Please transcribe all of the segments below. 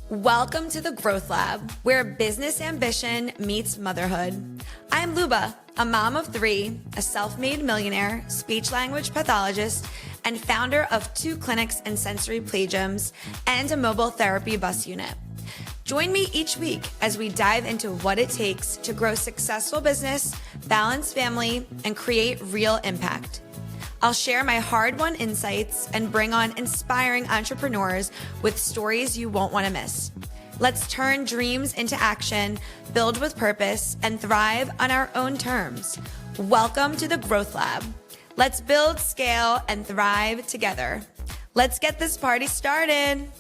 Welcome to the Growth Lab, where business ambition meets motherhood. I'm Luba, a mom of three, a self-made millionaire, speech-language pathologist, and founder of 2 clinics and sensory play gyms and a mobile therapy bus unit. Join me each week as we dive into what it takes to grow successful business, balance family, and create real impact. I'll share my hard-won insights and bring on inspiring entrepreneurs with stories you won't want to miss. Let's turn dreams into action, build with purpose, and thrive on our own terms. Welcome to the Growth Lab. Let's build, scale, and thrive together. Let's get this party started.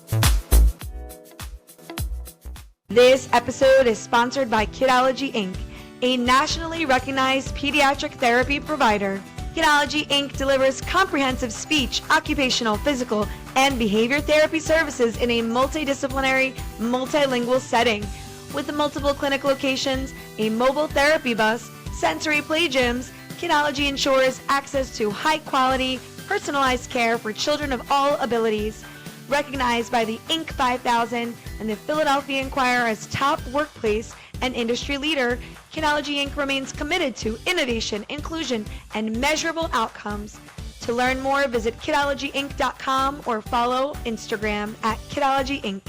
This episode is sponsored by Kidology Inc., a nationally recognized pediatric therapy provider. Kidology Inc. delivers comprehensive speech, occupational, physical, and behavior therapy services in a multidisciplinary, multilingual setting. With multiple clinic locations, a mobile therapy bus, sensory play gyms, Kidology ensures access to high-quality, personalized care for children of all abilities. Recognized by the Inc. 5000 and the Philadelphia Inquirer as top workplace and industry leader, Kidology Inc. remains committed to innovation, inclusion, and measurable outcomes. To learn more, visit kidologyinc.com or follow Instagram at Kidology Inc.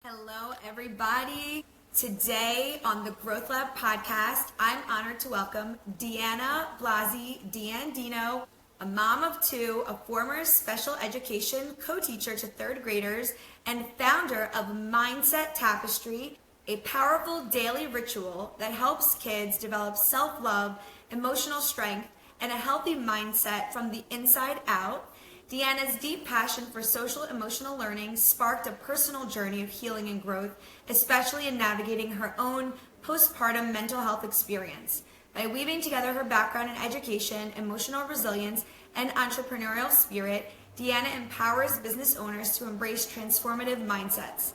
Hello, everybody. Today on the Growth Lab podcast, I'm honored to welcome Deanna Blasi DeAndino, a mom of 2, a former special education co-teacher to 3rd graders, and founder of Mindset Tapestry, a powerful daily ritual that helps kids develop self-love, emotional strength, and a healthy mindset from the inside out. Deanna's deep passion for social emotional learning sparked a personal journey of healing and growth, especially in navigating her own postpartum mental health experience. By weaving together her background in education, emotional resilience, and entrepreneurial spirit, Deanna empowers business owners to embrace transformative mindsets.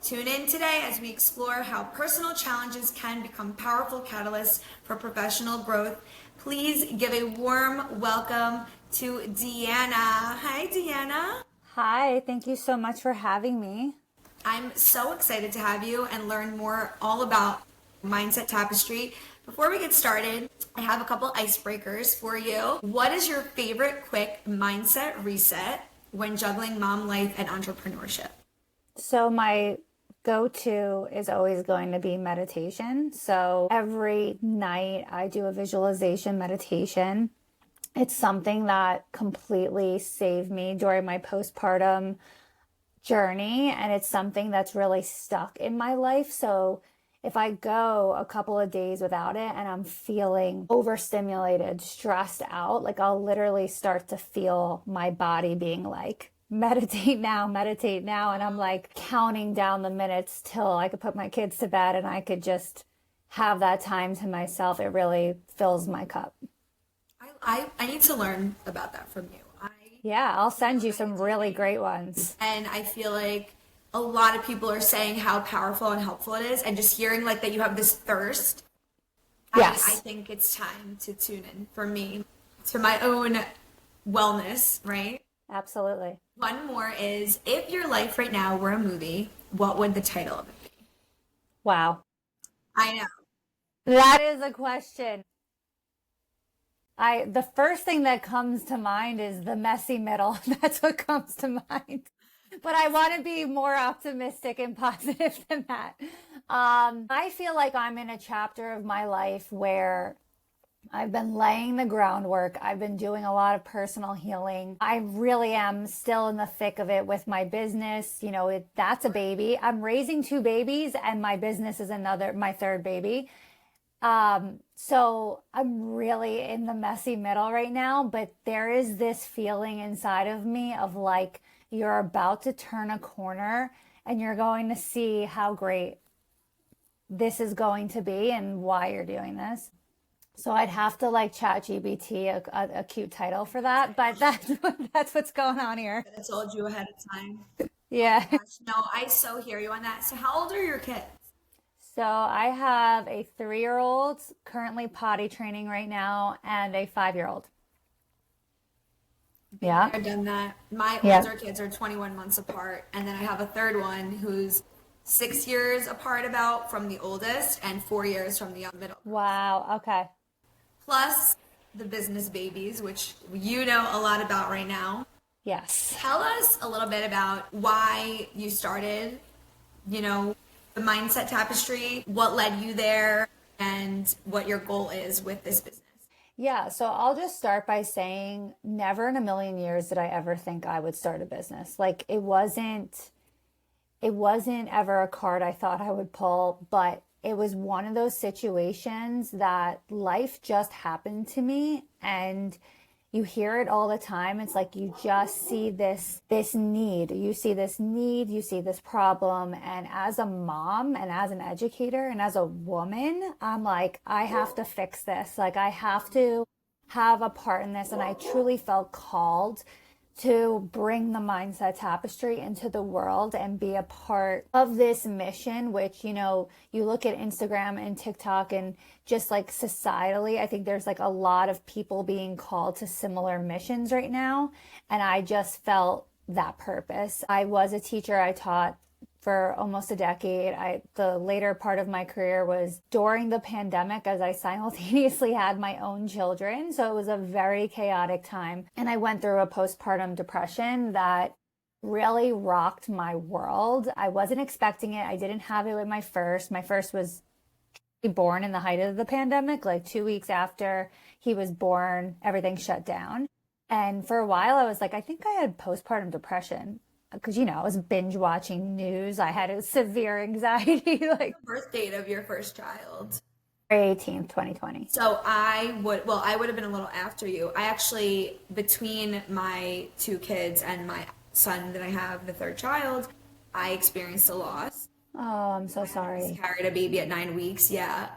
Tune in today as we explore how personal challenges can become powerful catalysts for professional growth. Please give a warm welcome to Deanna. Hi, Deanna. Hi, thank you so much for having me. I'm so excited to have you and learn more all about Mindset Tapestry. Before we get started, I have a couple icebreakers for you. What is your favorite quick mindset reset when juggling mom life and entrepreneurship? So my go-to is always going to be meditation. So every night I do a visualization meditation. It's something that completely saved me during my postpartum journey, and it's something that's really stuck in my life. So if I go a couple of days without it and I'm feeling overstimulated, stressed out, like I'll literally start to feel my body being like, meditate now. And I'm like counting down the minutes till I could put my kids to bed and I could just have that time to myself. It really fills my cup. I need to learn about that from you. Yeah, I'll send you some really great ones. And I feel like a lot of people are saying how powerful and helpful it is, and just hearing like that you have this thirst. Yes. I think it's time to tune in for me to my own wellness, right? Absolutely. One more is, if your life right now were a movie, what would the title of it be? Wow. I know. That is a question. The first thing that comes to mind is the messy middle. That's what comes to mind. But I want to be more optimistic and positive than that. I feel like I'm in a chapter of my life where I've been laying the groundwork. I've been doing a lot of personal healing. I really am still in the thick of it with my business. You know, that's a baby. I'm raising 2 babies and my business is my 3rd baby. So I'm really in the messy middle right now, but there is this feeling inside of me of like, you're about to turn a corner and you're going to see how great this is going to be and why you're doing this. So I'd have to like ChatGPT a cute title for that, but that's what's going on here. I told you ahead of time. Yeah. Oh gosh, no, I so hear you on that. So how old are your kids? So I have a 3-year-old currently potty training right now and a 5-year-old. I've done that. My older kids are 21 months apart, and then I have a third one who's 6 years apart about from the oldest and 4 years from the middle. Wow. Okay. Plus the business babies, which you know a lot about right now. Yes. Tell us a little bit about why you started, the Mindset Tapestry, what led you there, and what your goal is with this business. Yeah, so I'll just start by saying never in a million years did I ever think I would start a business. Like it wasn't ever a card I thought I would pull, but it was one of those situations that life just happened to me, and you hear it all the time. It's like you just see this need. You see this need, you see this problem, and as a mom and as an educator and as a woman, I'm like, I have to fix this. Like I have to have a part in this, and I truly felt called to bring the Mindset Tapestry into the world and be a part of this mission, which, you look at Instagram and TikTok and just like societally, I think there's like a lot of people being called to similar missions right now. And I just felt that purpose. I was a teacher. I taught for almost a decade. The later part of my career was during the pandemic as I simultaneously had my own children. So it was a very chaotic time. And I went through a postpartum depression that really rocked my world. I wasn't expecting it. I didn't have it with my first. My first was born in the height of the pandemic, like 2 weeks after he was born, everything shut down. And for a while I was like, I think I had postpartum depression. Because, I was binge watching news. I had a severe anxiety. Like The birth date of your first child. February 18th, 2020. So I would have been a little after you. I actually, between my two kids and my son that I have, the third child, I experienced a loss. Oh, I'm so sorry. I carried a baby at 9 weeks. Yeah.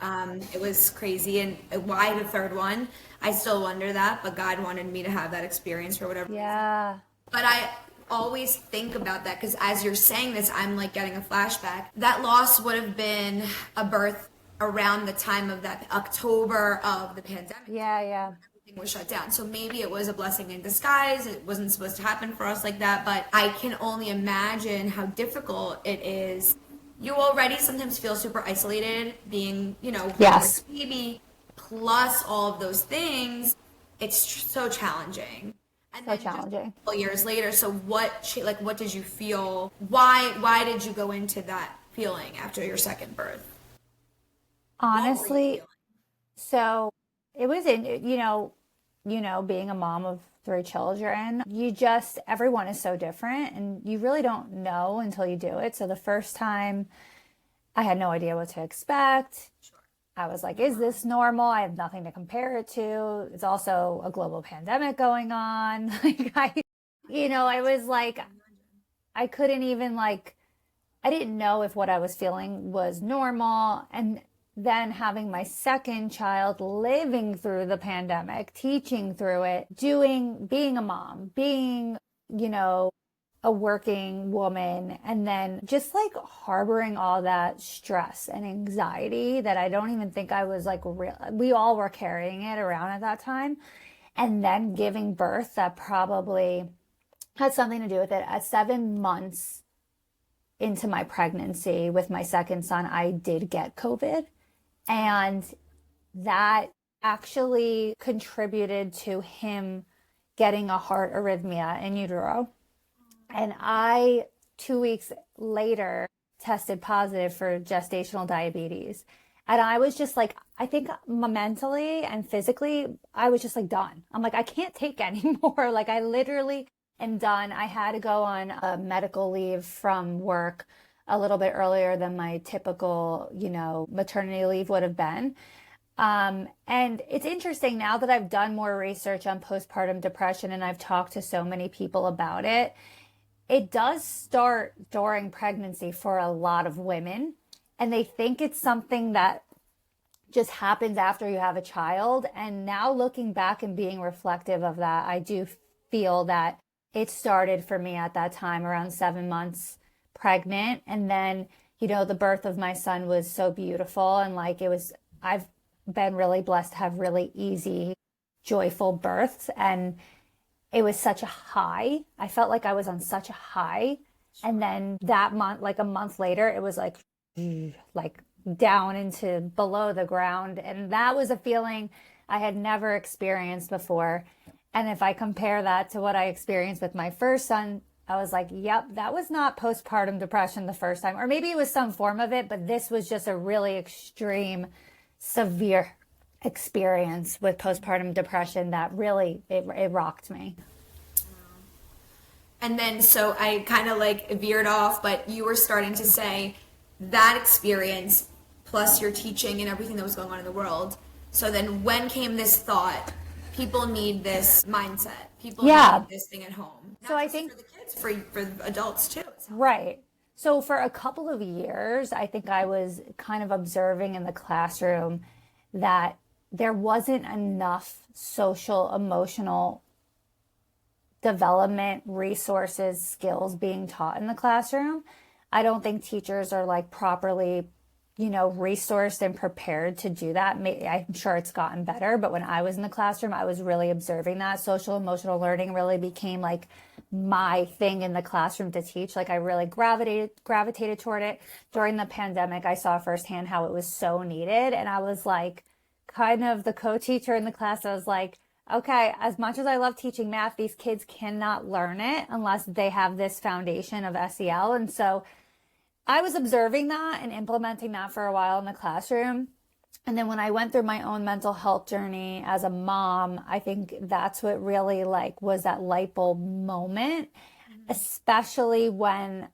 It was crazy. And why the third one? I still wonder that, but God wanted me to have that experience for whatever Yeah. reason. But I always think about that because as you're saying this, I'm like getting a flashback. That loss would have been a birth around the time of that October of the pandemic. Yeah. Everything was shut down. So maybe it was a blessing in disguise. It wasn't supposed to happen for us like that, but I can only imagine how difficult it is. You already sometimes feel super isolated being, Yes. with a baby, plus all of those things. It's so challenging. And So then challenging. just a couple years later, so what did you feel? Why did you go into that feeling after your second birth? Honestly, so it was being a mom of 3 children, everyone is so different and you really don't know until you do it. So the first time I had no idea what to expect. I was like, is this normal? I have nothing to compare it to. It's also a global pandemic going on. Like I was like, I couldn't even I didn't know if what I was feeling was normal. And then having my second child living through the pandemic, teaching through it, being a mom, being, a working woman, and then just harboring all that stress and anxiety that I don't even think I was real. We all were carrying it around at that time. And then giving birth, that probably had something to do with it. At 7 months into my pregnancy with my second son, I did get COVID. And that actually contributed to him getting a heart arrhythmia in utero. And I, 2 weeks later, tested positive for gestational diabetes. And I was just I think mentally and physically, I was just done. I'm I can't take anymore. I literally am done. I had to go on a medical leave from work a little bit earlier than my typical, maternity leave would have been. And it's interesting now that I've done more research on postpartum depression and I've talked to so many people about it. It does start during pregnancy for a lot of women, and they think it's something that just happens after you have a child. And now looking back and being reflective of that, I do feel that it started for me at that time around 7 months pregnant. And then, the birth of my son was so beautiful. And I've been really blessed to have really easy, joyful births. And it was such a high. I felt like I was on such a high And then that month, like a month later, it was like down into below the ground. And that was a feeling I had never experienced before. And if I compare that to what I experienced with my first son, I was like, yep, that was not postpartum depression the first time. Or maybe it was some form of it, but this was just a really extreme, severe experience with postpartum depression that really, it rocked me. And then, so I kind of like veered off, but you were starting to say that experience plus your teaching and everything that was going on in the world. So then when came this thought, people need this mindset, people need this thing at home? Not so I just think for the kids, for adults too. Right. So for a couple of years, I think I was kind of observing in the classroom that there wasn't enough social, emotional development resources, skills being taught in the classroom. I don't think teachers are like properly, resourced and prepared to do that. I'm sure it's gotten better, but when I was in the classroom, I was really observing that social emotional learning really became like my thing in the classroom to teach. Like I really gravitated toward it. During the pandemic, I saw firsthand how it was so needed. And I was like, kind of the co-teacher in the class. I was like, okay, as much as I love teaching math, these kids cannot learn it unless they have this foundation of SEL. And so I was observing that and implementing that for a while in the classroom. And then when I went through my own mental health journey as a mom, I think that's what really like was that light bulb moment, especially when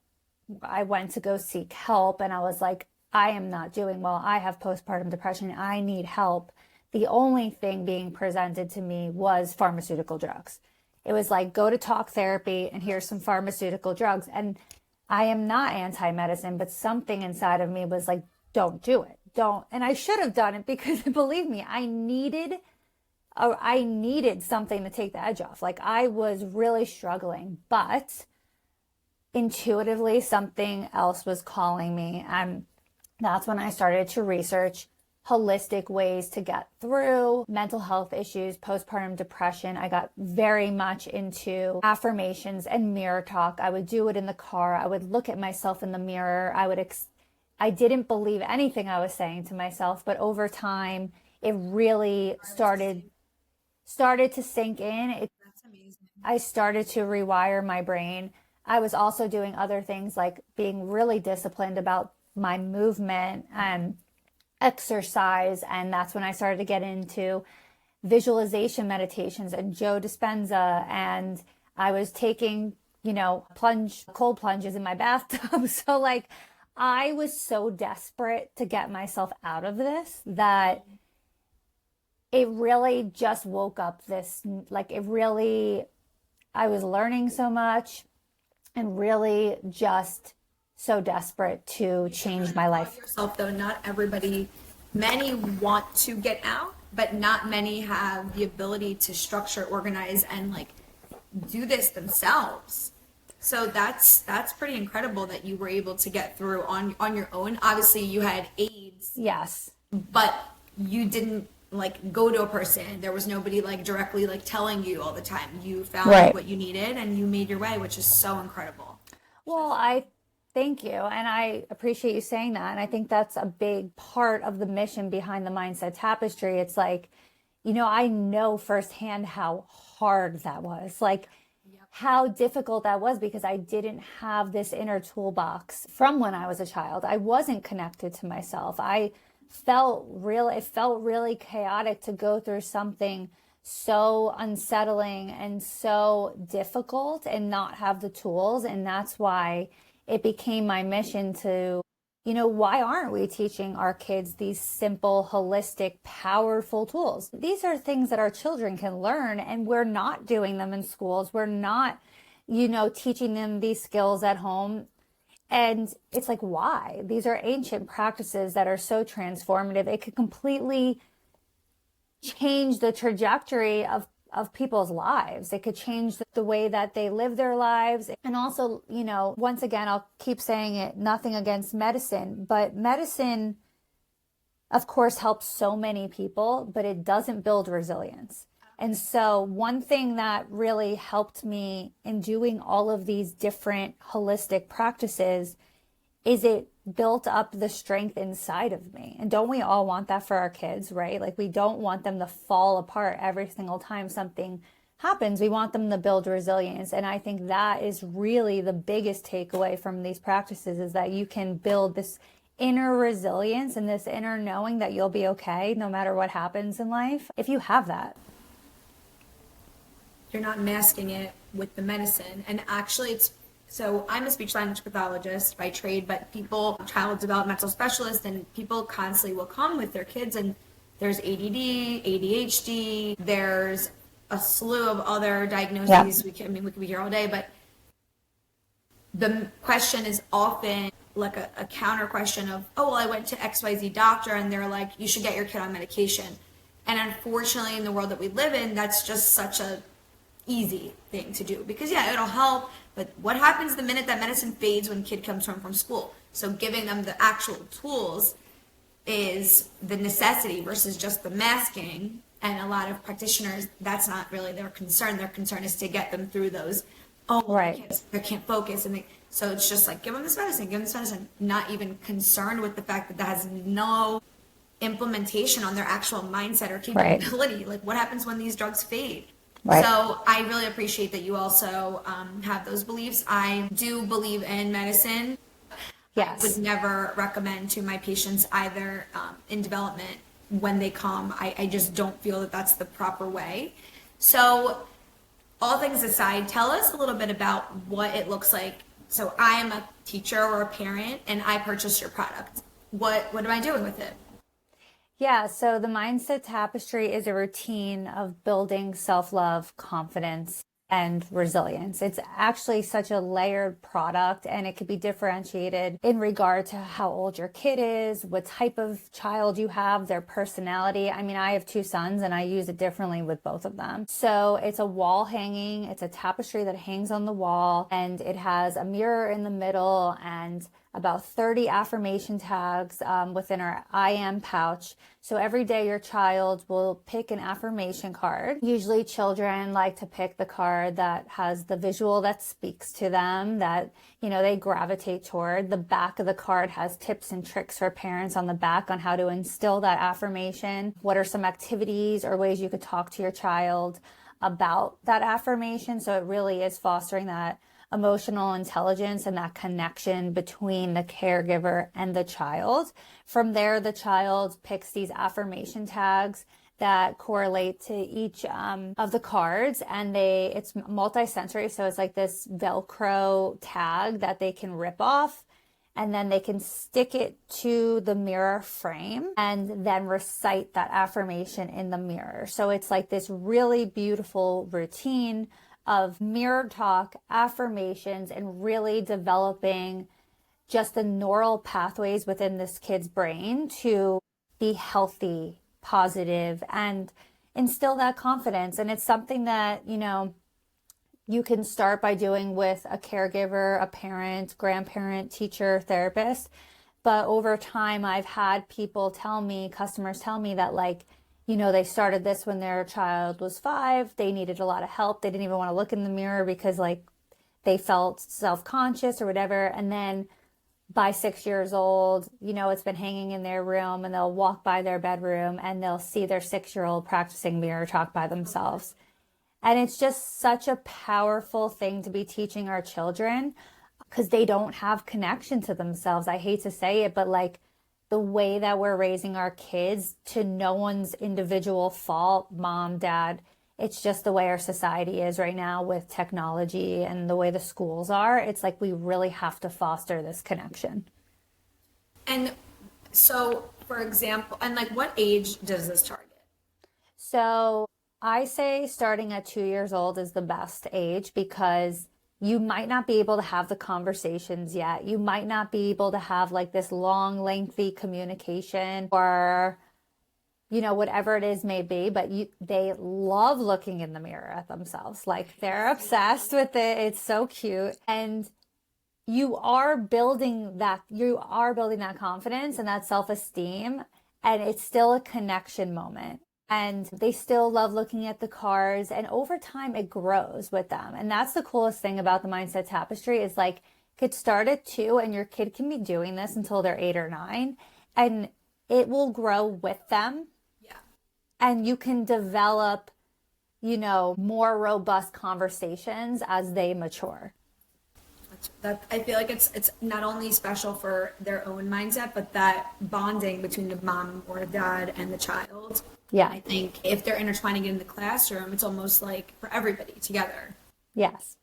I went to go seek help and I was like, I am not doing well. I have postpartum depression. I need help. The only thing being presented to me was pharmaceutical drugs. It was like, go to talk therapy and here's some pharmaceutical drugs. And I am not anti-medicine, but something inside of me was like, don't do it. Don't. And I should have done it because believe me, I needed something to take the edge off. Like I was really struggling, but intuitively something else was calling me. And that's when I started to research holistic ways to get through mental health issues, postpartum depression. I got very much into affirmations and mirror talk. I would do it in the car. I would look at myself in the mirror. I didn't believe anything I was saying to myself, but over time, it really started to sink in. That's amazing. I started to rewire my brain. I was also doing other things like being really disciplined about my movement and exercise. And that's when I started to get into visualization meditations and Joe Dispenza. And I was taking, cold plunges in my bathtub. So like, I was so desperate to get myself out of this that it really just woke up this, I was learning so much and really just so desperate to change my life. Yourself though, not everybody, many want to get out, but not many have the ability to structure, organize, and like do this themselves. So that's pretty incredible that you were able to get through on your own. Obviously you had aids. Yes. But you didn't like go to a person. There was nobody like directly like telling you all the time. You found what you needed and you made your way, which is so incredible. Well, thank you. And I appreciate you saying that. And I think that's a big part of the mission behind the Mindset Tapestry. It's like, I know firsthand how hard that was, like how difficult that was because I didn't have this inner toolbox from when I was a child. I wasn't connected to myself. It felt really chaotic to go through something so unsettling and so difficult and not have the tools. And that's why it became my mission to, why aren't we teaching our kids these simple, holistic, powerful tools? These are things that our children can learn, and we're not doing them in schools. We're not, teaching them these skills at home. And it's like, why? These are ancient practices that are so transformative. It could completely change the trajectory of people's lives. It could change the way that they live their lives. And also, once again, I'll keep saying it, nothing against medicine, but medicine, of course, helps so many people, but it doesn't build resilience. And so one thing that really helped me in doing all of these different holistic practices is it built up the strength inside of me. And don't we all want that for our kids, right? Like, we don't want them to fall apart every single time something happens. We want them to build resilience. And I think that is really the biggest takeaway from these practices, is that you can build this inner resilience and this inner knowing that you'll be okay no matter what happens in life if you have that. You're not masking it with the medicine. And actually, so I'm a speech language pathologist by trade, but child developmental specialist, and people constantly will come with their kids, and there's ADD, ADHD, there's a slew of other diagnoses. We could be here all day, but the question is often like a counter question of, oh, well, I went to XYZ doctor and they're like, you should get your kid on medication. And unfortunately, in the world that we live in, that's just such a easy thing to do, because it'll help, but what happens the minute that medicine fades when kid comes home from school? So giving them the actual tools is the necessity versus just the masking. And a lot of practitioners, that's not really their concern. Their concern is to get them through those, they can't focus, and so it's just like, give them this medicine, not even concerned with the fact that has no implementation on their actual mindset or capability. Like, what happens when these drugs fade? So I really appreciate that you also have those beliefs. I do believe in medicine. Yes. I would never recommend to my patients either in development when they come. I just don't feel that that's the proper way. So all things aside, tell us a little bit about what it looks like. So I am a teacher or a parent and I purchase your product. What am I doing with it? Yeah, so the Mindset Tapestry is a routine of building self-love, confidence, and resilience. It's actually such a layered product, and it could be differentiated in regard to how old your kid is, what type of child you have, their personality. I mean, I have 2 sons and I use it differently with both of them. So it's a wall hanging, it's a tapestry that hangs on the wall, and it has a mirror in the middle and about 30 affirmation tags within our I am pouch. So every day your child will pick an affirmation card. Usually children like to pick the card that has the visual that speaks to them, that, they gravitate toward. The back of the card has tips and tricks for parents on the back on how to instill that affirmation. What are some activities or ways you could talk to your child about that affirmation? So it really is fostering that emotional intelligence and that connection between the caregiver and the child. From there, the child picks these affirmation tags that correlate to each of the cards, and it's multi-sensory, so it's like this Velcro tag that they can rip off, and then they can stick it to the mirror frame and then recite that affirmation in the mirror. So it's like this really beautiful routine of mirror talk, affirmations, and really developing just the neural pathways within this kid's brain to be healthy, positive, and instill that confidence. And it's something that, you can start by doing with a caregiver, a parent, grandparent, teacher, therapist. But over time, I've had customers tell me that they started this when their child was 5. They needed a lot of help. They didn't even want to look in the mirror because they felt self-conscious or whatever. And then by 6 years old, it's been hanging in their room, and they'll walk by their bedroom and they'll see their 6-year-old practicing mirror talk by themselves. And it's just such a powerful thing to be teaching our children, because they don't have connection to themselves. I hate to say it, but the way that we're raising our kids, to no one's individual fault, mom, dad, it's just the way our society is right now with technology and the way the schools are. It's like we really have to foster this connection. And so, for example, and what age does this target? So I say starting at 2 years old is the best age, because you might not be able to have the conversations yet. You might not be able to have this long, lengthy communication, or, whatever it is may be, but they love looking in the mirror at themselves. They're obsessed with it. It's so cute. And you are building that confidence and that self-esteem, and it's still a connection moment. and they still love looking at the cars. And over time, it grows with them. And that's the coolest thing about the Mindset Tapestry is like, could start at 2 and your kid can be doing this until they're 8 or 9, and it will grow with them. Yeah. And you can develop, more robust conversations as they mature. That I feel like it's not only special for their own mindset, but that bonding between the mom or dad and the child. Yeah. I think if they're intertwining it in the classroom, it's almost like for everybody together. Yes.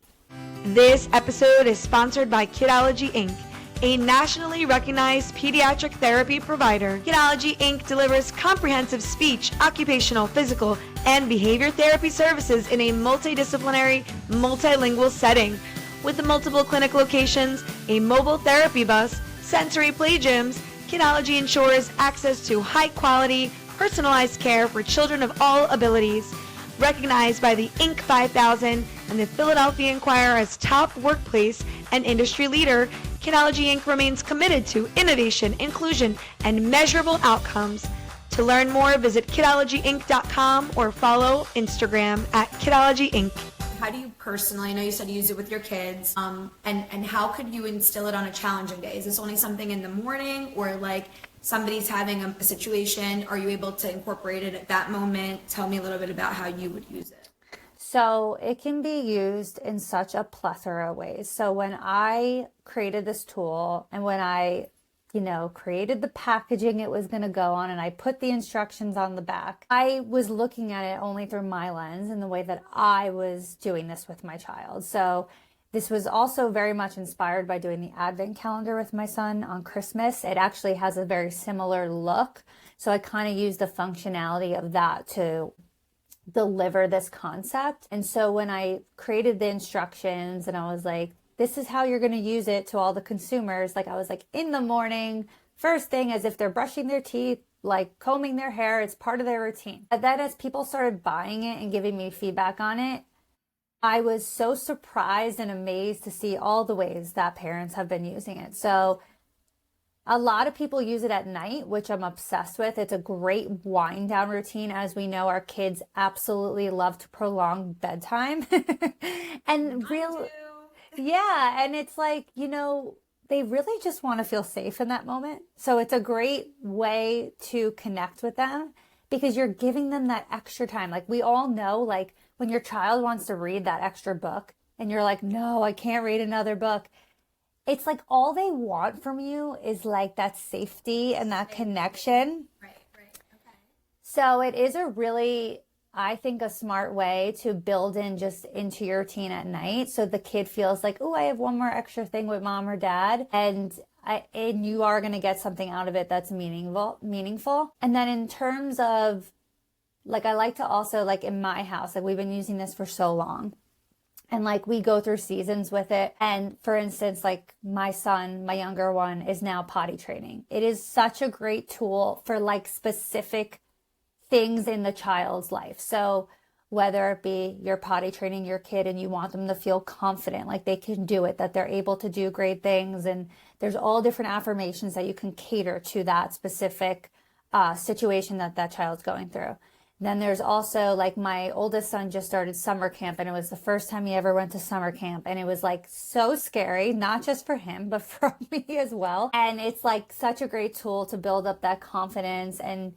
This episode is sponsored by Kidology Inc., a nationally recognized pediatric therapy provider. Kidology Inc. delivers comprehensive speech, occupational, physical, and behavior therapy services in a multidisciplinary, multilingual setting. With multiple clinic locations, a mobile therapy bus, sensory play gyms, Kidology ensures access to high-quality, personalized care for children of all abilities. Recognized by the Inc. 5000 and the Philadelphia Inquirer as top workplace and industry leader, Kidology Inc. remains committed to innovation, inclusion, and measurable outcomes. To learn more, visit kidologyinc.com or follow Instagram at Kidology Inc. How do you personally, I know you said you use it with your kids, and how could you instill it on a challenging day? Is this only something in the morning, or like somebody's having a situation? Are you able to incorporate it at that moment? Tell me a little bit about how you would use it. So it can be used in such a plethora of ways. So when I created this tool and when I, created the packaging it was going to go on and I put the instructions on the back, I was looking at it only through my lens and the way that I was doing this with my child. So this was also very much inspired by doing the advent calendar with my son on Christmas. It actually has a very similar look. So I kind of used the functionality of that to deliver this concept. And so when I created the instructions and I was like, this is how you're going to use it to all the consumers. Like I was like, in the morning, first thing, as if they're brushing their teeth, like combing their hair, it's part of their routine. But then as people started buying it and giving me feedback on it, I was so surprised and amazed to see all the ways that parents have been using it. So a lot of people use it at night, which I'm obsessed with. It's a great wind down routine. As we know, our kids absolutely love to prolong bedtime. And yeah. And it's like, they really just want to feel safe in that moment. So it's a great way to connect with them because you're giving them that extra time. Like we all know, like when your child wants to read that extra book and you're like, no, I can't read another book. It's like all they want from you is like that safety and that connection. Right. Okay. So it is a really, I think, a smart way to build in just into your routine at night. So the kid feels like, oh, I have one more extra thing with mom or dad. And you are going to get something out of it that's meaningful. And then in terms of like, I like to also like in my house, like we've been using this for so long. And like we go through seasons with it. And for instance, like my son, my younger one, is now potty training. It is such a great tool for like specific things in the child's life. So whether it be you're potty training your kid and you want them to feel confident, like they can do it, that they're able to do great things. And there's all different affirmations that you can cater to that specific situation that child's going through. Then there's also like my oldest son just started summer camp and it was the first time he ever went to summer camp. And it was like so scary, not just for him, but for me as well. And it's like such a great tool to build up that confidence. And,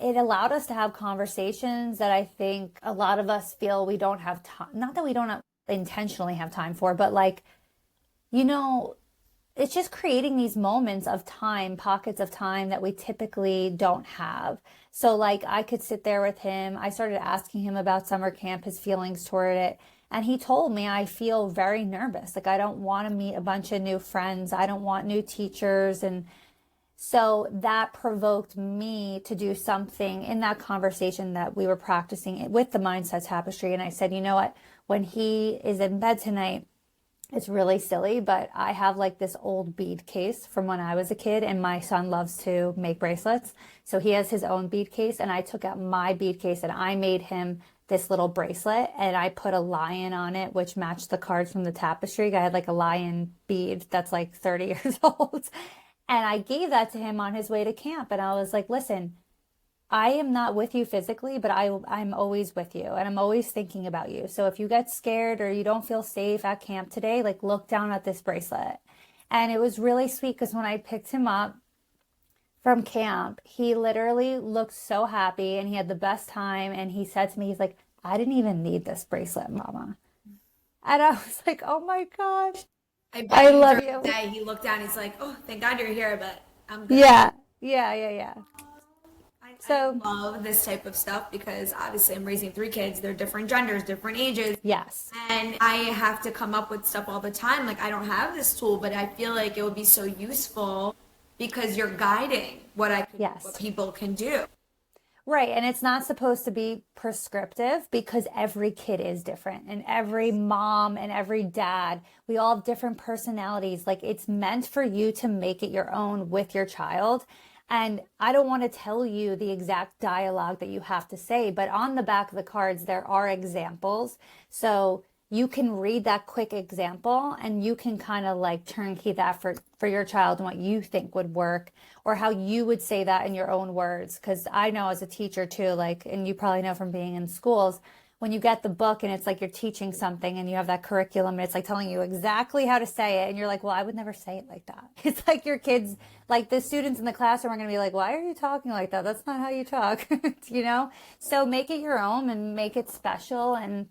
it allowed us to have conversations that I think a lot of us feel we don't have time, not that we don't intentionally have time for, but like, it's just creating these moments of time, pockets of time that we typically don't have. So like I could sit there with him. I started asking him about summer camp, his feelings toward it. And he told me, I feel very nervous. Like I don't want to meet a bunch of new friends. I don't want new teachers. And so that provoked me to do something in that conversation that we were practicing with the Mindset Tapestry. And I said, you know what, when he is in bed tonight, it's really silly, but I have like this old bead case from when I was a kid and my son loves to make bracelets. So he has his own bead case and I took out my bead case and I made him this little bracelet and I put a lion on it, which matched the cards from the tapestry. I had like a lion bead that's like 30 years old. And I gave that to him on his way to camp. And I was like, listen, I am not with you physically, but I'm always with you and I'm always thinking about you. So if you get scared or you don't feel safe at camp today, like look down at this bracelet. And it was really sweet because when I picked him up from camp, he literally looked so happy and he had the best time. And he said to me, he's like, I didn't even need this bracelet, Mama. And I was like, oh my gosh, I bet I love during you. the day he looked down, he's like, oh, thank God you're here, but I'm good. Yeah, yeah, yeah, yeah. I So, love this type of stuff because obviously I'm raising 3 kids. They're different genders, different ages. yes. And I have to come up with stuff all the time. Like, I don't have this tool, but I feel like it would be so useful because you're guiding what Yes. people can do. Right. And it's not supposed to be prescriptive because every kid is different and every mom and every dad, we all have different personalities. Like it's meant for you to make it your own with your child. And I don't want to tell you the exact dialogue that you have to say, but on the back of the cards, there are examples. So you can read that quick example and you can kind of like turnkey that for your child and what you think would work or how you would say that in your own words. Because I know as a teacher too, like, and you probably know from being in schools, when you get the book and it's like you're teaching something and you have that curriculum and it's like telling you exactly how to say it. And you're like, well, I would never say it like that. It's like your kids, like the students in the classroom are going to be like, why are you talking like that? That's not how you talk, you know? So make it your own and make it special. And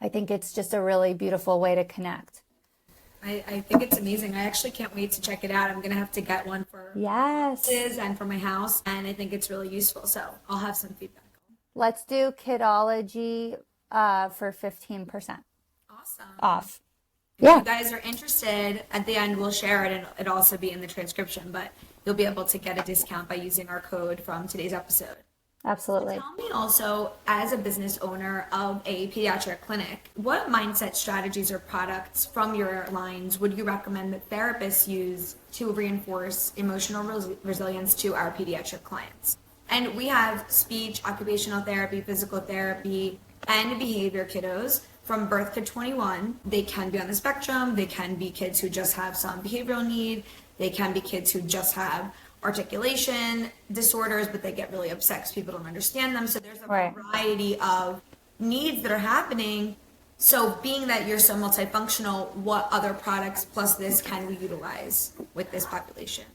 I think it's just a really beautiful way to connect. I think it's amazing. I actually can't wait to check it out. I'm going to have to get one for Yes. and for my house. And I think it's really useful. So I'll have some feedback. Let's do Kidology for 15% Awesome. off. If Yeah. you guys are interested, at the end we'll share it and it'll also be in the transcription, but you'll be able to get a discount by using our code from today's episode. Absolutely. Tell me also, as a business owner of a pediatric clinic, what mindset strategies or products from your lines would you recommend that therapists use to reinforce emotional resilience to our pediatric clients? And we have speech, occupational therapy, physical therapy, and behavior kiddos from birth to 21. They can be on the spectrum. They can be kids who just have some behavioral need. They can be kids who just have articulation disorders, but they get really upset because people don't understand them. So there's a variety of needs that are happening. So being that you're so multifunctional, what other products plus this can we utilize with this population?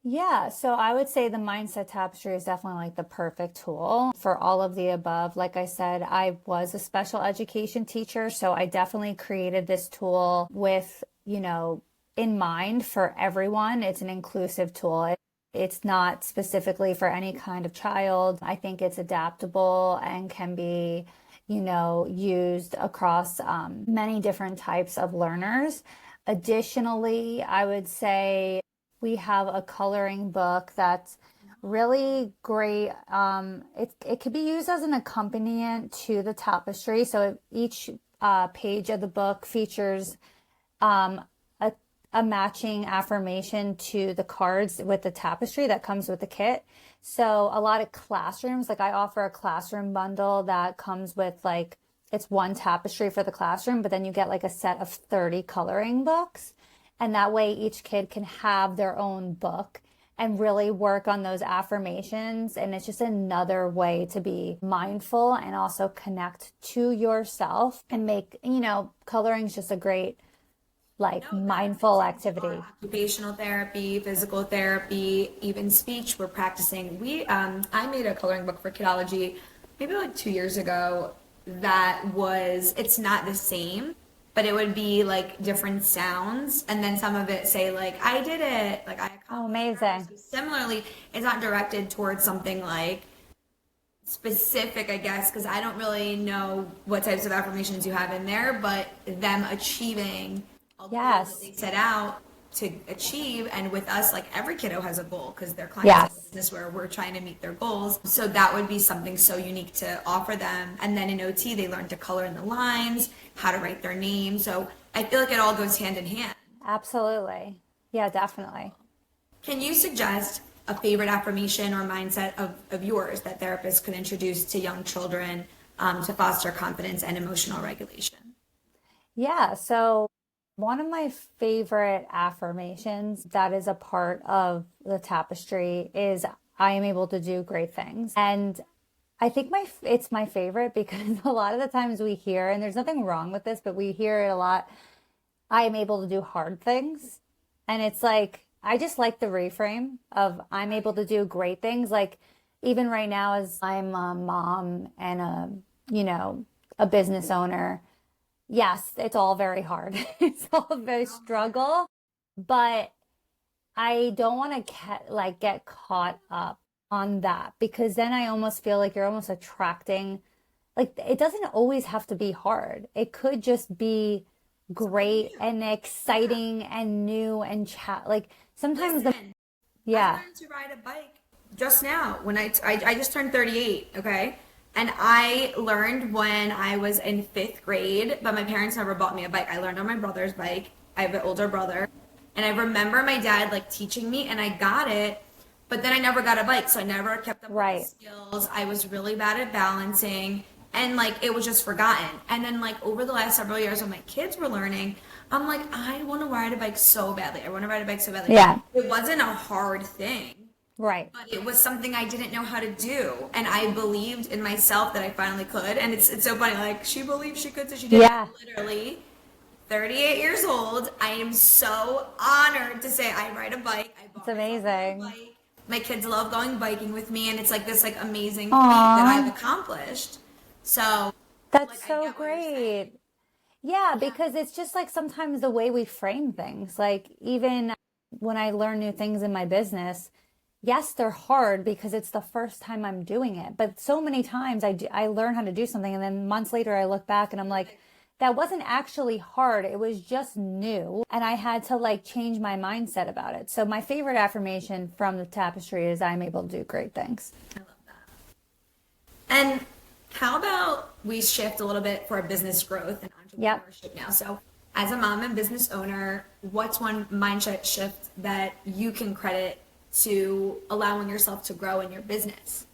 Yeah, so I would say the Mindset Tapestry is definitely like the perfect tool for all of the above. Like I said, I was a special education teacher, so I definitely created this tool with, you know, in mind for everyone. It's an inclusive tool. It's not specifically for any kind of child. I think it's adaptable and can be, you know, used across many different types of learners. Additionally, I would say we have a coloring book that's really great. It could be used as an accompaniment to the tapestry. So each page of the book features a matching affirmation to the cards with the tapestry that comes with the kit. So a lot of classrooms, like I offer a classroom bundle that comes with like, it's one tapestry for the classroom, but then you get like a set of 30 coloring books. And that way each kid can have their own book and really work on those affirmations. And it's just another way to be mindful and also connect to yourself and make, you know, coloring is just a great mindful activity. Occupational therapy, physical therapy, even speech we're practicing. I made a coloring book for Kidology maybe like 2 years ago it's not the same, but it would be like different sounds, and then some of it say like, I did it, like I accomplished. Oh, amazing. So similarly, it's not directed towards something like specific, I guess, because I don't really know what types of affirmations you have in there, but them achieving a goal that they set out to achieve. And with us, like every kiddo has a goal because their clients in business where we're trying to meet their goals. So that would be something so unique to offer them. And then in OT, they learn to color in the lines, how to write their name. So I feel like it all goes hand in hand. Absolutely. Yeah, definitely. Can you suggest a favorite affirmation or mindset of yours that therapists could introduce to young children to foster confidence and emotional regulation? Yeah, so one of my favorite affirmations that is a part of the tapestry is I am able to do great things. And I think it's my favorite because a lot of the times we hear, and there's nothing wrong with this, but we hear it a lot, I am able to do hard things. And it's like, I just like the reframe of I'm able to do great things. Like even right now as I'm a mom and a business owner, yes, it's all very hard. It's all very struggle, but I don't want to get caught up on that because then I almost feel like you're almost attracting, like it doesn't always have to be hard. It could just be great and exciting and new and like sometimes I learned to ride a bike just now when I just turned 38, okay? And I learned when I was in 5th grade, but my parents never bought me a bike. I learned on my brother's bike. I have an older brother. And I remember my dad like teaching me and I got it, but then I never got a bike. So I never kept up with the skills. I was really bad at balancing and like it was just forgotten. And then like over the last several years when my kids were learning, I'm like, I want to ride a bike so badly. I want to ride a bike so badly. Yeah. It wasn't a hard thing. Right. But it was something I didn't know how to do. And I believed in myself that I finally could. And it's so funny. Like she believed she could, so she did. Yeah. Literally 38 years old. I am so honored to say I ride a bike. It's amazing. Bike. My kids love going biking with me. And it's like this like amazing thing that I've accomplished. So that's like, so great. Yeah, because it's just like sometimes the way we frame things. Like even when I learn new things in my business, yes, they're hard because it's the first time I'm doing it. But so many times I learn how to do something and then months later I look back and I'm like, that wasn't actually hard. It was just new. And I had to like change my mindset about it. So my favorite affirmation from the tapestry is I'm able to do great things. I love that. And how about we shift a little bit for business growth and entrepreneurship now? So as a mom and business owner, what's one mindset shift that you can credit to allowing yourself to grow in your business?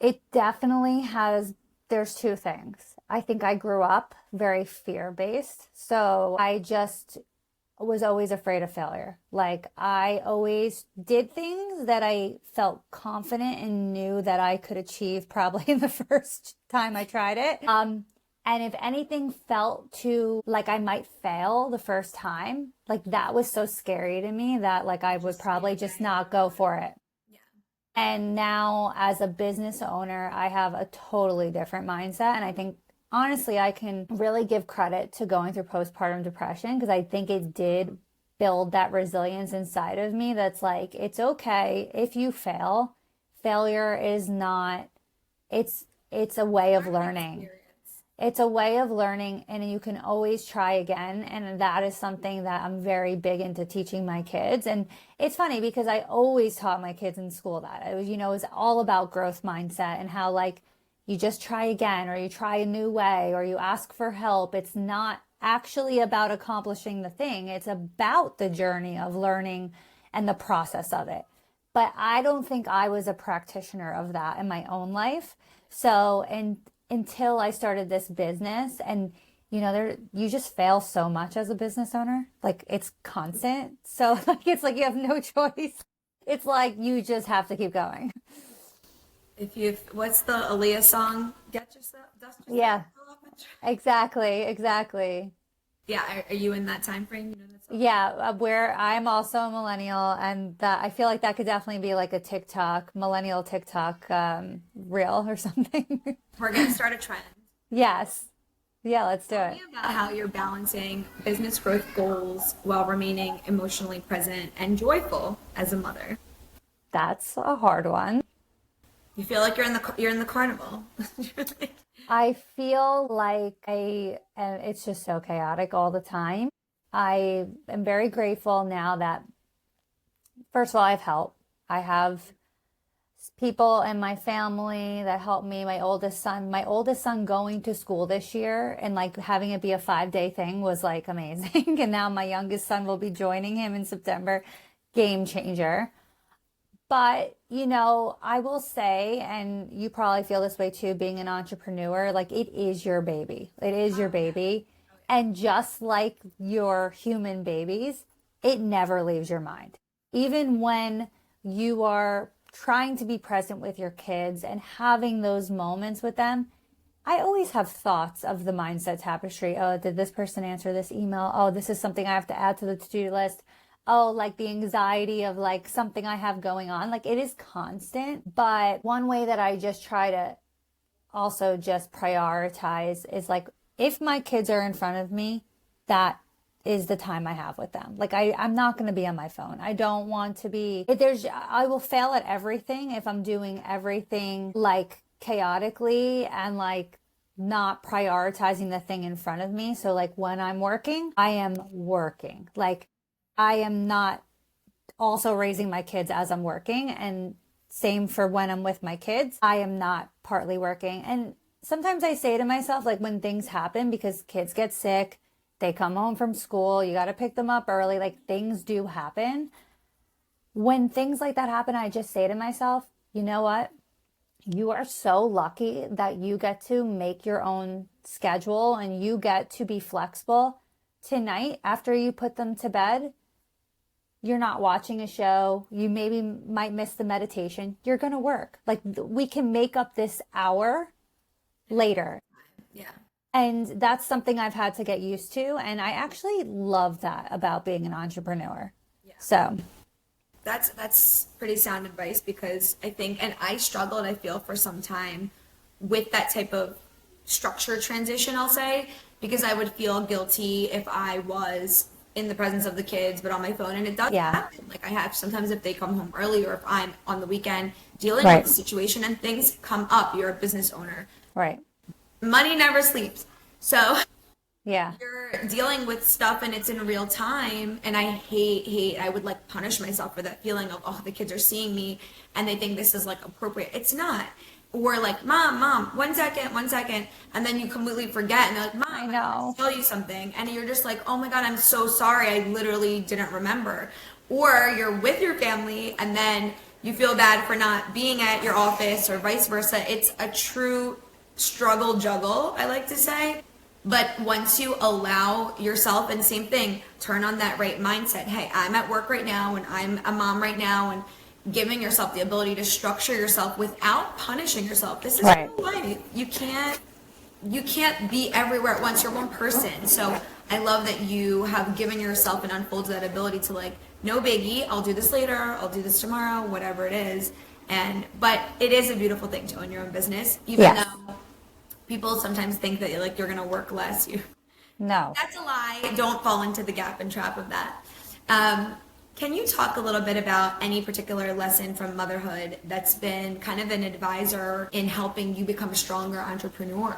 It definitely has, there's two things. I think I grew up very fear-based. So I just was always afraid of failure. Like I always did things that I felt confident and knew that I could achieve probably in the first time I tried it. And if anything felt too like I might fail the first time, like that was so scary to me that like I would probably just not go for it. Yeah. And now as a business owner, I have a totally different mindset. And I think honestly, I can really give credit to going through postpartum depression because I think it did build that resilience inside of me that's like, it's okay if you fail. Failure is not, it's a way of learning. It's a way of learning and you can always try again. And that is something that I'm very big into teaching my kids. And it's funny because I always taught my kids in school that it was, it was all about growth mindset and how like you just try again or you try a new way or you ask for help. It's not actually about accomplishing the thing. It's about the journey of learning and the process of it. But I don't think I was a practitioner of that in my own life. So, until I started this business and, you just fail so much as a business owner. Like it's constant. So like, it's like you have no choice. It's like you just have to keep going. What's the Aaliyah song? Dust yourself. Yeah, exactly. Yeah, are you in that time frame? That song? Yeah, where I'm also a millennial, and that I feel like that could definitely be like a millennial TikTok reel or something. We're gonna start a trend. Yes, yeah, let's do it. Tell me about how you're balancing business growth goals while remaining emotionally present and joyful as a mother. That's a hard one. You feel like you're in the carnival. I feel like it's just so chaotic all the time. I am very grateful now that, first of all, I have help. I have people in my family that help me. My oldest son going to school this year and like having it be a 5-day thing was like amazing. And now my youngest son will be joining him in September. Game changer. But, I will say, and you probably feel this way too, being an entrepreneur, like it is your baby. It is your baby. And just like your human babies, it never leaves your mind. Even when you are trying to be present with your kids and having those moments with them, I always have thoughts of the Mindset Tapestry. Oh, did this person answer this email? Oh, this is something I have to add to the to-do list. Oh, like the anxiety of like something I have going on. Like it is constant. But one way that I just try to also just prioritize is like, if my kids are in front of me, that is the time I have with them. Like I'm not going to be on my phone. I don't want to be, I will fail at everything if I'm doing everything like chaotically and like not prioritizing the thing in front of me. So like when I'm working, I am working. Like I am not also raising my kids as I'm working, and same for when I'm with my kids. I am not partly working. And sometimes I say to myself, like when things happen, because kids get sick, they come home from school, you got to pick them up early, like things do happen. When things like that happen, I just say to myself, you know what? You are so lucky that you get to make your own schedule and you get to be flexible. Tonight, after you put them to bed, you're not watching a show. You maybe might miss the meditation. You're going to work. Like we can make up this hour later. Yeah. And that's something I've had to get used to. And I actually love that about being an entrepreneur. Yeah. So that's pretty sound advice, because I think, and I struggled, I feel, for some time with that type of structure transition, I'll say, because I would feel guilty if I was in the presence of the kids but on my phone, and it does happen. Like I have sometimes, if they come home early or if I'm on the weekend dealing with the situation and things come up, you're a business owner. Right. Money never sleeps. So yeah, you're dealing with stuff and it's in real time, and I hate I would like punish myself for that feeling of, oh, the kids are seeing me and they think this is like appropriate. It's not. Or like, mom, 1 second, and then you completely forget, and they're like, Mom, I know, tell you something, and you're just like, oh my god, I'm so sorry, I literally didn't remember. Or you're with your family and then you feel bad for not being at your office, or vice versa. It's a true struggle juggle, I like to say. But once you allow yourself, and same thing, turn on that right mindset. Hey, I'm at work right now and I'm a mom right now, and giving yourself the ability to structure yourself without punishing yourself. This is real life. You can't be everywhere at once. You're one person. So I love that you have given yourself and unfolded that ability to like, no biggie, I'll do this later, I'll do this tomorrow, whatever it is. But it is a beautiful thing to own your own business, even though people sometimes think that like you're gonna work less. No. That's a lie. Don't fall into the gap and trap of that. Can you talk a little bit about any particular lesson from motherhood that's been kind of an advisor in helping you become a stronger entrepreneur?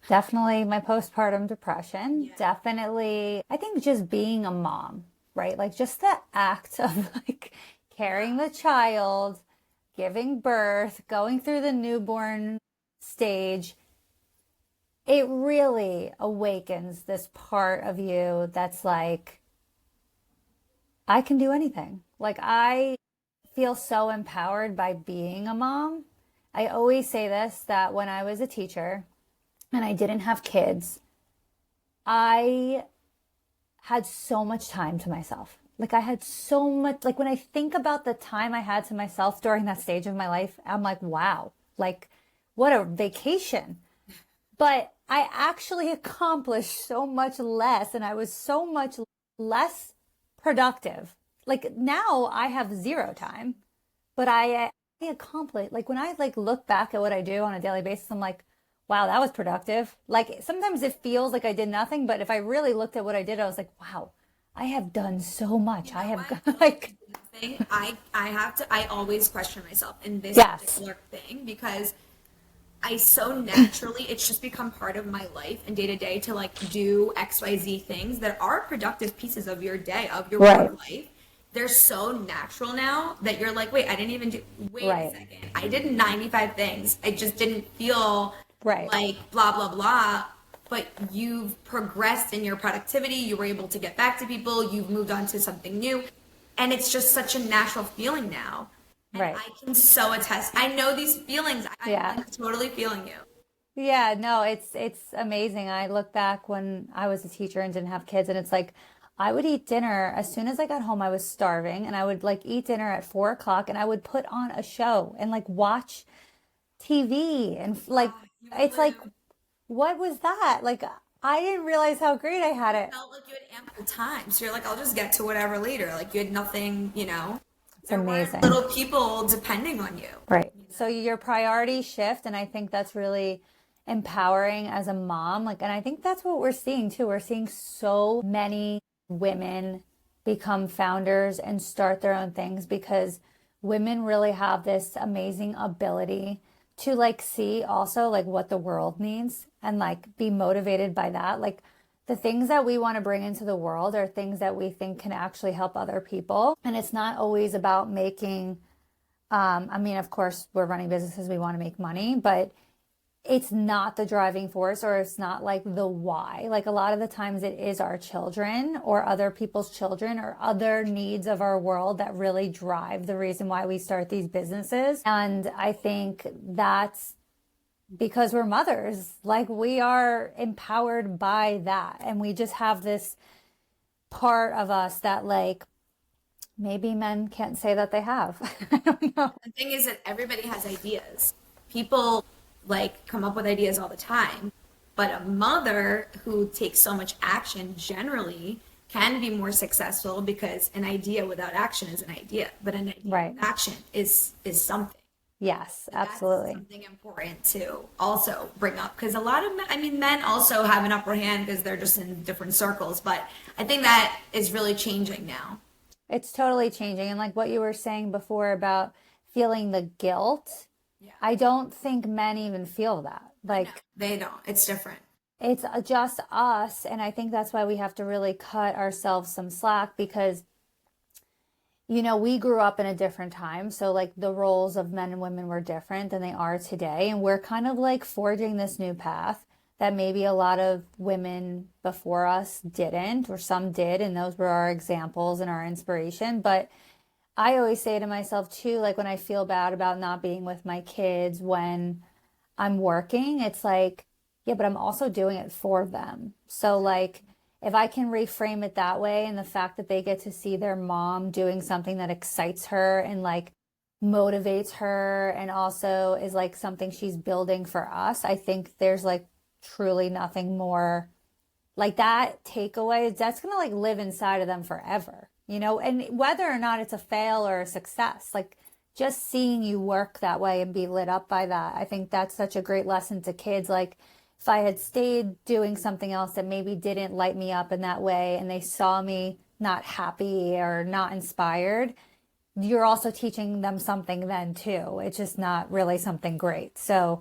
Definitely my postpartum depression. Yeah. Definitely, I think just being a mom, right? Like just the act of like carrying the child, giving birth, going through the newborn stage, it really awakens this part of you that's like, I can do anything. Like I feel so empowered by being a mom. I always say this, that when I was a teacher and I didn't have kids, I had so much time to myself. Like I had so much, like when I think about the time I had to myself during that stage of my life, I'm like, wow, like what a vacation. But I actually accomplished so much less, and I was so much less productive. Like now I have zero time, but I accomplished, like when I like look back at what I do on a daily basis, I'm like, wow, that was productive. Like sometimes it feels like I did nothing, but if I really looked at what I did, I was like, wow, I have done so much. I have like I always question myself in this particular thing, because I so naturally, it's just become part of my life and day to day to like do XYZ things that are productive pieces of your day, of your work life. They're so natural now that you're like, wait, I didn't even do, wait a second. I did 95 things. I just didn't feel like blah, blah, blah. But you've progressed in your productivity. You were able to get back to people. You've moved on to something new. And it's just such a natural feeling now. And I can so attest. I know these feelings. I'm totally feeling you. Yeah, no, it's amazing. I look back when I was a teacher and didn't have kids, and it's like, I would eat dinner as soon as I got home. I was starving, and I would like eat dinner at 4 o'clock, and I would put on a show and like watch TV and like You it's like, live. what was that? Like I didn't realize how great I had it. Felt like you had ample time. So you're like, I'll just get to whatever later. Like you had nothing, It's there weren't amazing. little people depending on you. Right. So your priorities shift, and I think that's really empowering as a mom. Like, and I think that's what we're seeing too. We're seeing so many women become founders and start their own things because women really have this amazing ability to like see also like what the world needs and like be motivated by that. Like the things that we want to bring into the world are things that we think can actually help other people. And it's not always about making I mean, of course, we're running businesses, we want to make money, but it's not the driving force or it's not like the why. Like a lot of the times it is our children or other people's children or other needs of our world that really drive the reason why we start these businesses. And I think that's because we're mothers. Like we are empowered by that. And we just have this part of us that like maybe men can't say that they have. I don't know. The thing is that everybody has ideas. People like come up with ideas all the time. But a mother who takes so much action generally can be more successful because an idea without action is an idea, but an idea Right. with action is something. Yes, That's absolutely. something important to also bring up because a lot of men, I mean, men also have an upper hand because they're just in different circles, but I think that is really changing now. It's totally changing. And like what you were saying before about feeling the guilt, Yeah. I don't think men even feel that. No, Like they don't. It's different. it's just us. And I think that's why we have to really cut ourselves some slack because, we grew up in a different time. So like the roles of men and women were different than they are today. And we're kind of like forging this new path that maybe a lot of women before us didn't, or some did. And those were our examples and our inspiration. But I always say to myself too, like when I feel bad about not being with my kids when I'm working, it's like, yeah, but I'm also doing it for them. So like if I can reframe it that way and the fact that they get to see their mom doing something that excites her and like motivates her and also is like something she's building for us, I think there's like truly nothing more like that takeaway that's going to like live inside of them forever, and whether or not it's a fail or a success, like just seeing you work that way and be lit up by that. I think that's such a great lesson to kids. Like if I had stayed doing something else that maybe didn't light me up in that way and they saw me not happy or not inspired, you're also teaching them something then too. It's just not really something great. So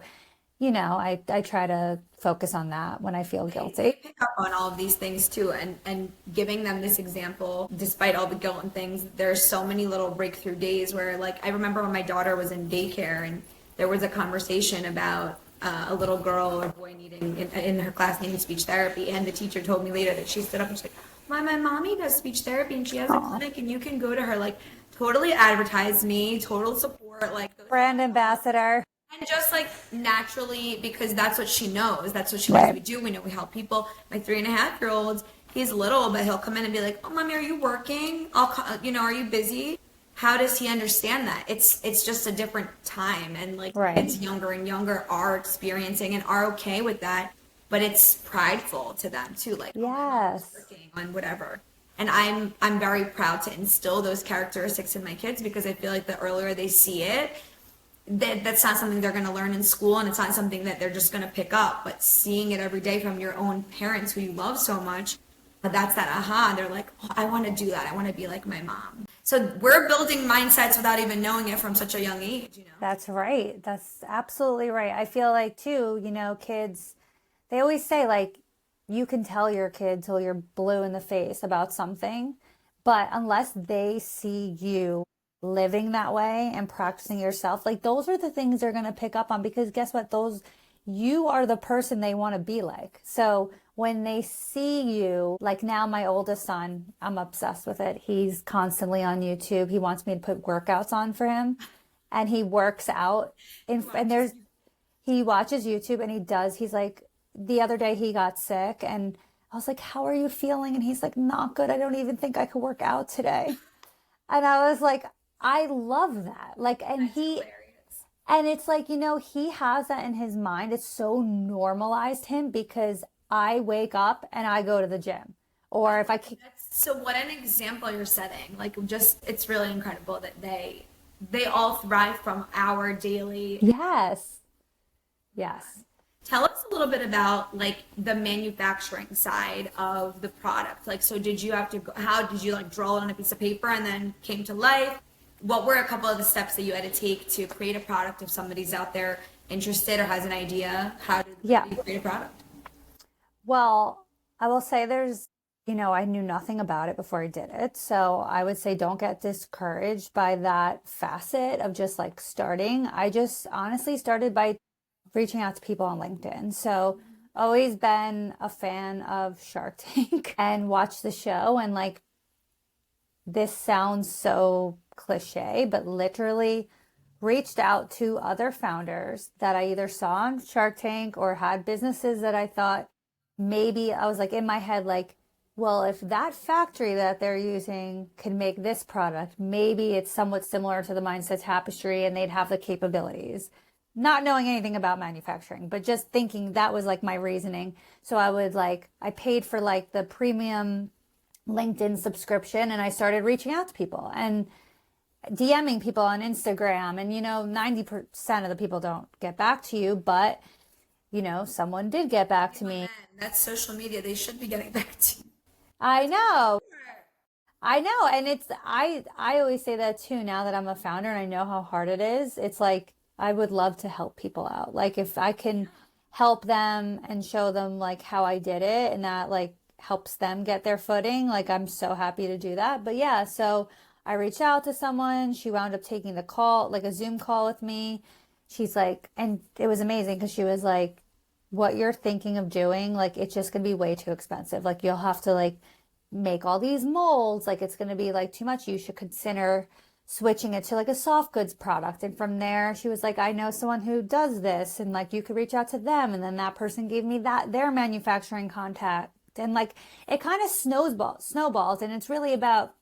I try to focus on that when I feel They guilty. pick up on all of these things too, and giving them this example, despite all the guilt and things, there's so many little breakthrough days where, like, I remember when my daughter was in daycare and there was a conversation about a little girl or boy needing, in her class needing speech therapy, and the teacher told me later that she stood up and she's like, my mommy does speech therapy and she has a clinic and you can go to her, like, totally advertised me, total support, like, Brand ambassador. and just like naturally, because that's what she knows. That's what she knows Right. we do. We know we help people. My 3.5-year-old, he's little, but he'll come in and be like, "Oh, mommy, are you working? Are you busy?" How does he understand that? It's just a different time, and like Right. kids younger and younger are experiencing and are okay with that, but it's prideful to them too. Like, oh, my mom's Yes. working on whatever. And I'm very proud to instill those characteristics in my kids because I feel like the earlier they see it, that's not something they're going to learn in school and it's not something that they're just going to pick up, but seeing it every day from your own parents who you love so much, that's that aha. They're like, oh, I want to do that. I want to be like my mom. So we're building mindsets without even knowing it from such a young age. That's right. That's absolutely right. I feel like too, kids, they always say like you can tell your kid till you're blue in the face about something, but unless they see you living that way and practicing yourself, like those are the things they're going to pick up on because guess what? You are the person they want to be like. So when they see you, like now my oldest son, I'm obsessed with it. He's constantly on YouTube. He wants me to put workouts on for him and he works out he watches YouTube and he's like, the other day he got sick and I was like, how are you feeling? And he's like, not good. I don't even think I could work out today. And I was like, I love that. Like, and That's he, hilarious. and it's like, he has that in his mind. It's so normalized him because I wake up and I go to the gym. Or if I, So what an example you're setting. Like just it's really incredible that they all thrive from our daily. yes, yes. Tell us a little bit about like the manufacturing side of the product. Like so did you have to how did you like draw it on a piece of paper and then came to life? What were a couple of the steps that you had to take to create a product if somebody's out there interested or has an idea? How did Yeah. you create a product? Well, I will say I knew nothing about it before I did it. So I would say don't get discouraged by that facet of just like starting. I just honestly started by reaching out to people on LinkedIn. So always been a fan of Shark Tank and watched the show. And like, this sounds so cliche, but literally reached out to other founders that I either saw on Shark Tank or had businesses that I thought maybe I was like in my head, like, well, if that factory that they're using can make this product, maybe it's somewhat similar to the Mindset Tapestry and they'd have the capabilities. Not knowing anything about manufacturing, but just thinking that was like my reasoning. So I paid for like the premium LinkedIn subscription and I started reaching out to people and DMing people on Instagram. And, 90% of the people don't get back to you, but, someone did get back to me. Man, that's social media. They should be getting back to you. I know. I know. And I always say that too, now that I'm a founder and I know how hard it is. It's like, I would love to help people out. Like if I can help them and show them like how I did it and that like helps them get their footing, like I'm so happy to do that. But yeah, so I reached out to someone. She wound up taking the call, like a Zoom call with me. She's like, and it was amazing because she was like, what you're thinking of doing, like it's just gonna be way too expensive. Like you'll have to like make all these molds. Like it's gonna be like too much. You should consider switching it to like a soft goods product. And from there, she was like, I know someone who does this and like you could reach out to them. And then that person gave me their manufacturing contact. And like it kind of snowballs. And it's really about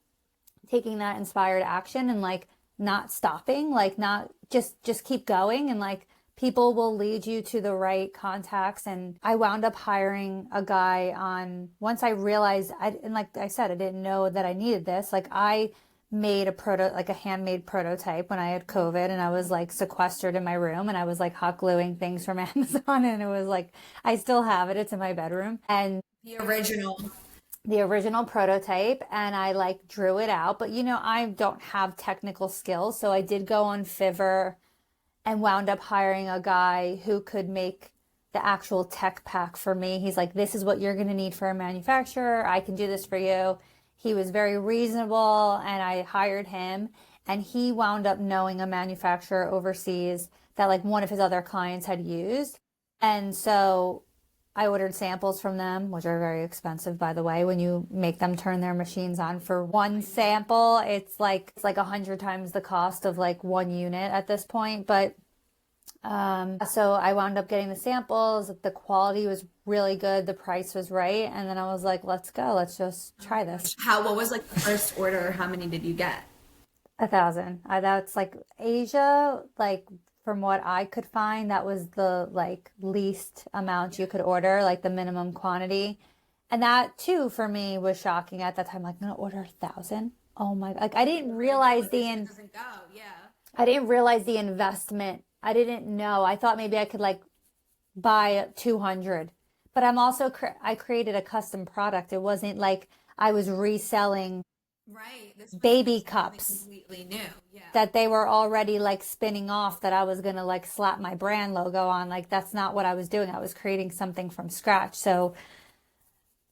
taking that inspired action and like not stopping, like not just keep going and like people will lead you to the right contacts. And I wound up hiring a guy once I realized and like I said, I didn't know that I needed this. Like I made a handmade prototype when I had COVID and I was like sequestered in my room and I was like hot gluing things from Amazon and it was like, I still have it. It's in my bedroom. And The original. the original prototype and I like drew it out, but I don't have technical skills. So I did go on Fiverr and wound up hiring a guy who could make the actual tech pack for me. He's like, this is what you're going to need for a manufacturer. I can do this for you. He was very reasonable and I hired him and he wound up knowing a manufacturer overseas that like one of his other clients had used. And so I ordered samples from them, which are very expensive, by the way. When you make them turn their machines on for one sample, it's like 100 times the cost of like one unit at this point. But so I wound up getting the samples. The quality was really good. The price was right. And then I was like, let's go. Let's just try this. What was like the first order? How many did you get? 1,000. That's like Asia, like from what I could find, that was the like least amount you could order, like the minimum quantity. And that too, for me, was shocking at that time. Like, I'm gonna order 1,000. Oh my, like I didn't realize Doesn't go. Yeah. I didn't realize the investment. I didn't know. I thought maybe I could like buy 200, but I'm also, I created a custom product. It wasn't like I was reselling Right. This baby was cups completely new. Yeah. that they were already like spinning off that I was going to like slap my brand logo on. Like that's not what I was doing. I was creating something from scratch. So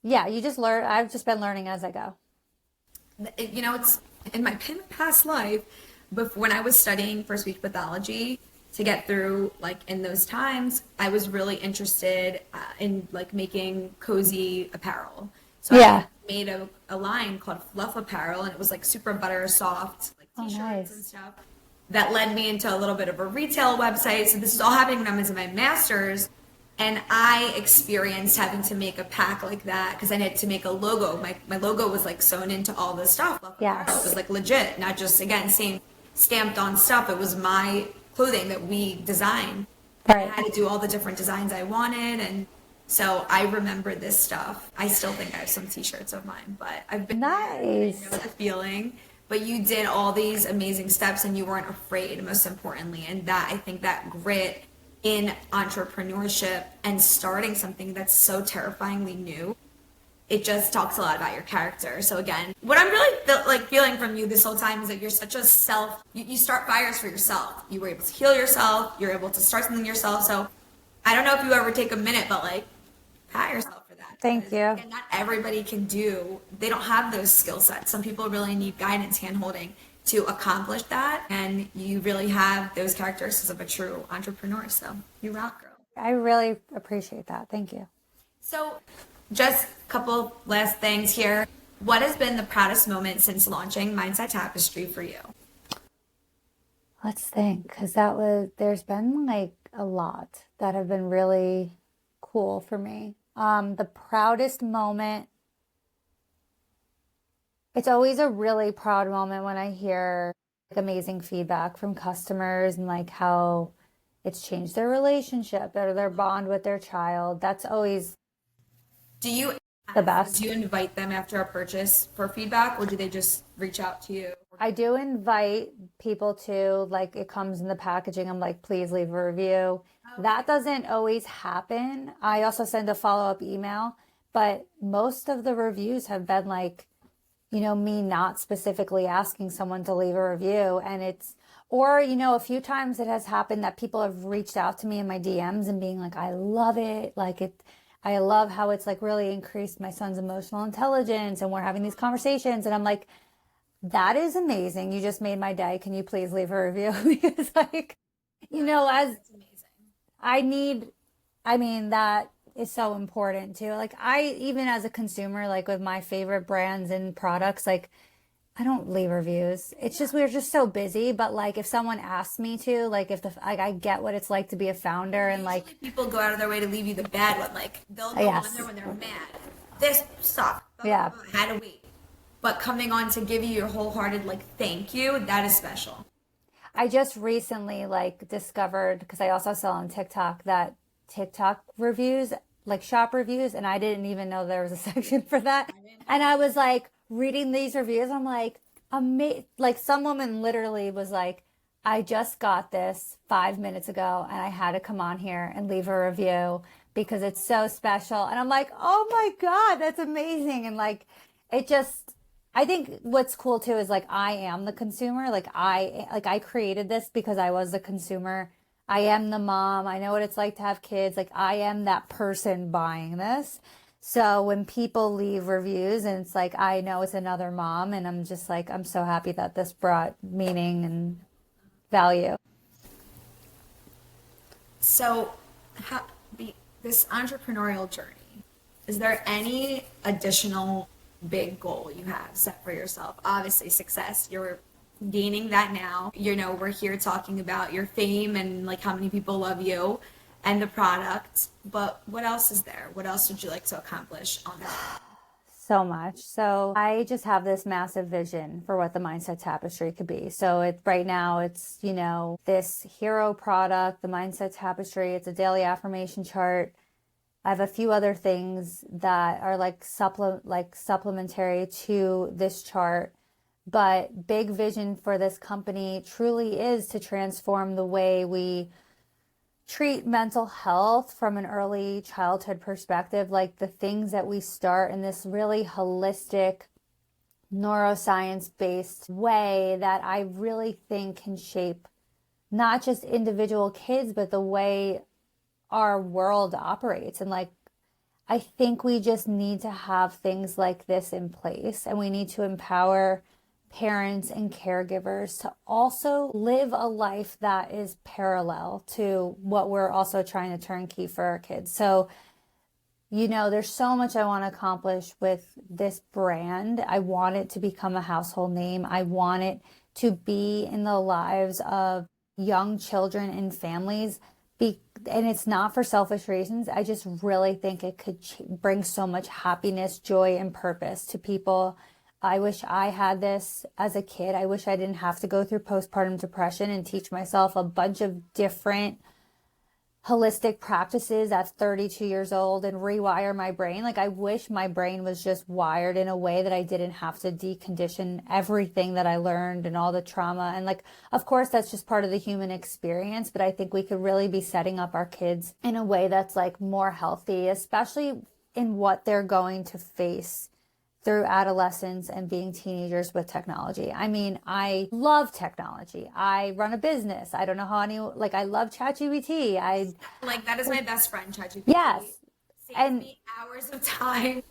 yeah, you just learn. I've just been learning as I go. It's in my past life, when I was studying for speech pathology to get through, like in those times, I was really interested in like making cozy apparel. So Yeah. I made a line called Fluff Apparel, and it was like super butter soft, like t-shirts nice. and stuff. That led me into a little bit of a retail website. So this is all happening when I was in my master's. And I experienced having to make a pack like that because I had to make a logo. My logo was like sewn into all this stuff. Yes. It was like legit, not just, again, same stamped on stuff. It was my clothing that we designed. Right. I had to do all the different designs I wanted. And so I remember this stuff. I still think I have some t-shirts of mine, but I've been Nice. there, I know the feeling. But you did all these amazing steps and you weren't afraid, most importantly. And that, I think that grit in entrepreneurship and starting something that's so terrifyingly new, it just talks a lot about your character. So again, what I'm really feeling from you this whole time is that you're such a you start fires for yourself. You were able to heal yourself. You're able to start something yourself. So I don't know if you ever take a minute, but like pat yourself for that. Thank you. Again, not everybody they don't have those skill sets. Some people really need guidance, hand holding to accomplish that, and you really have those characteristics of a true entrepreneur, so you rock, girl. I really appreciate that. Thank you. So just a couple last things here. What has been the proudest moment since launching Mindset Tapestry for you? Let's think, because there's been like a lot that have been really cool for me. The proudest moment, it's always a really proud moment when I hear like amazing feedback from customers and like how it's changed their relationship or their bond with their child. That's always the best. Do you invite them after a purchase for feedback, or do they just reach out to you? I do invite people to, like, it comes in the packaging. I'm like, please leave a review. That doesn't always happen. I also send a follow-up email, but most of the reviews have been like, me not specifically asking someone to leave a review. And a few times it has happened that people have reached out to me in my DMs and being like, I love it. I love how it's like really increased my son's emotional intelligence and we're having these conversations. And I'm like, that is amazing. You just made my day. Can you please leave a review? Because that is so important too. Like even as a consumer, like with my favorite brands and products, like I don't leave reviews. It's just, we're just so busy. But like if someone asks me to, like I get what it's like to be a founder and usually like people go out of their way to leave you the bad one. Like they'll go on there when they're mad. This sucked. Yeah. I had to wait. But coming on to give you your wholehearted thank you, that is special. I just recently discovered, because I also sell on TikTok, that TikTok reviews, like shop reviews, and I didn't even know there was a section for that. And I was like reading these reviews, I'm like, some woman literally was like, I just got this 5 minutes ago and I had to come on here and leave a review because it's so special. And I'm like, oh my God, that's amazing. And I think what's cool too is I am the consumer. I created this because I was the consumer. I am the mom. I know what it's like to have kids. I am that person buying this. So when people leave reviews and it's I know it's another mom, and I'm just I'm so happy that this brought meaning and value. So this entrepreneurial journey, is there any additional big goal you have set for yourself? Obviously success, you're gaining that now. We're here talking about your fame and how many people love you and the product, but what else is there? What else would you like to accomplish on that? So much. So I just have this massive vision for what the Mindset Tapestry could be. So right now it's, this hero product, the Mindset Tapestry. It's a daily affirmation chart. I have a few other things that are supplementary to this chart, but big vision for this company truly is to transform the way we treat mental health from an early childhood perspective, the things that we start in this really holistic, neuroscience-based way that I really think can shape not just individual kids, but the way our world operates. And I think we just need to have things like this in place, and we need to empower parents and caregivers to also live a life that is parallel to what we're also trying to turnkey for our kids. So, there's so much I want to accomplish with this brand. I want it to become a household name. I want it to be in the lives of young children and families and it's not for selfish reasons. I just really think it could bring so much happiness, joy, and purpose to people. I wish I had this as a kid. I wish I didn't have to go through postpartum depression and teach myself a bunch of different holistic practices at 32 years old and rewire my brain. Like, I wish my brain was just wired in a way that I didn't have to decondition everything that I learned and all the trauma. And like, of course, that's just part of the human experience, but I think we could really be setting up our kids in a way that's like more healthy, especially in what they're going to face through adolescence and being teenagers with technology. I mean, I love technology. I run a business. I don't know how I love ChatGPT. That is my best friend, ChatGPT. Yes. Saves me hours of time.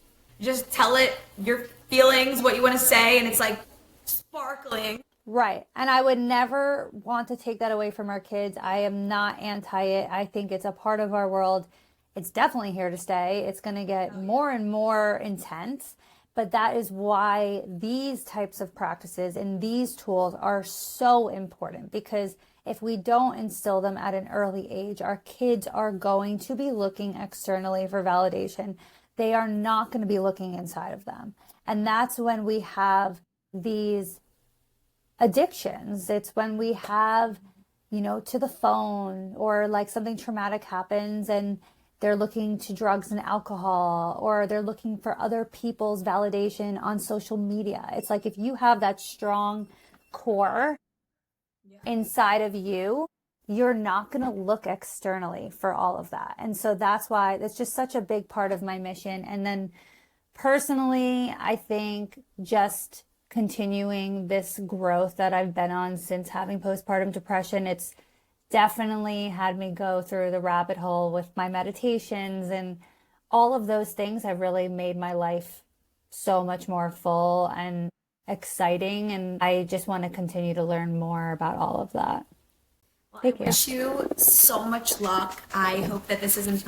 Just tell it your feelings, what you want to say, and it's like sparkling. Right. And I would never want to take that away from our kids. I am not anti it. I think it's a part of our world. It's definitely here to stay. It's going to get more and more intense. But that is why these types of practices and these tools are so important, because if we don't instill them at an early age, our kids are going to be looking externally for validation. They are not going to be looking inside of them. And that's when we have these addictions. It's when we have, to the phone, or like something traumatic happens and they're looking to drugs and alcohol, or they're looking for other people's validation on social media. It's like, if you have that strong core inside of you, you're not going to look externally for all of that. And so that's why it's just such a big part of my mission. And then personally, I think just continuing this growth that I've been on since having postpartum depression, it's definitely had me go through the rabbit hole with my meditations, and all of those things have really made my life so much more full and exciting. And I just want to continue to learn more about all of that. Well, I wish you so much luck. I hope that this isn't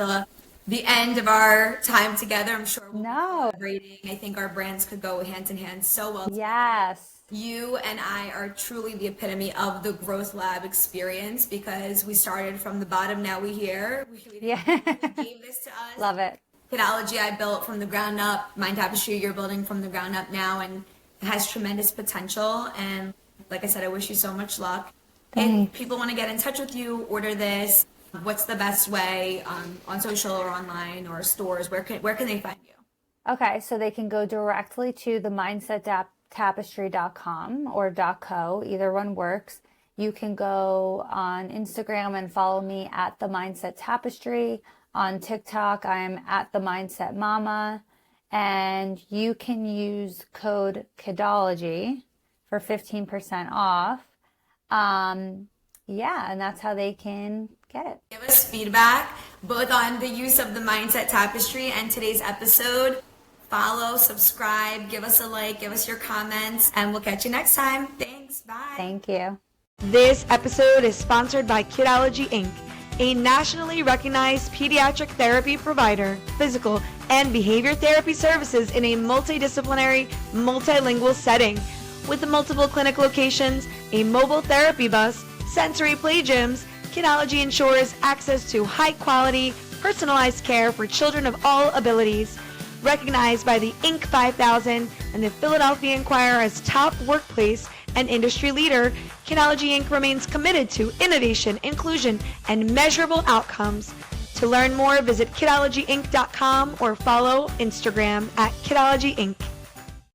the end of our time together. I'm sure we'll be collaborating. I think our brands could go hand in hand so well together. Yes. You and I are truly the epitome of the Growth Lab experience, because we started from the bottom, now we're here. We gave this to us. Love it. Kidology I built from the ground up. Mind Tapestry you're building from the ground up now, and it has tremendous potential. And like I said, I wish you so much luck. If people want to get in touch with you, order this, what's the best way, on social or online or stores? Where can they find you? Okay, so they can go directly to the mindsettapestry.com or .co, either one works. You can go on Instagram and follow me at the Mindset Tapestry. On TikTok, I'm at the Mindset Mama, and you can use code Kidology for 15% off. And that's how they can get it. Give us feedback both on the use of the Mindset Tapestry and today's episode. Follow, subscribe, give us a like, give us your comments, and we'll catch you next time. Thanks. Bye. Thank you. This episode is sponsored by Kidology Inc., a nationally recognized pediatric therapy provider, physical and behavior therapy services in a multidisciplinary, multilingual setting. With multiple clinic locations, a mobile therapy bus, sensory play gyms, Kidology ensures access to high-quality, personalized care for children of all abilities. Recognized by the Inc. 5000 and the Philadelphia Inquirer as top workplace and industry leader, Kidology Inc. remains committed to innovation, inclusion, and measurable outcomes. To learn more, visit kidologyinc.com or follow Instagram at Kidology Inc.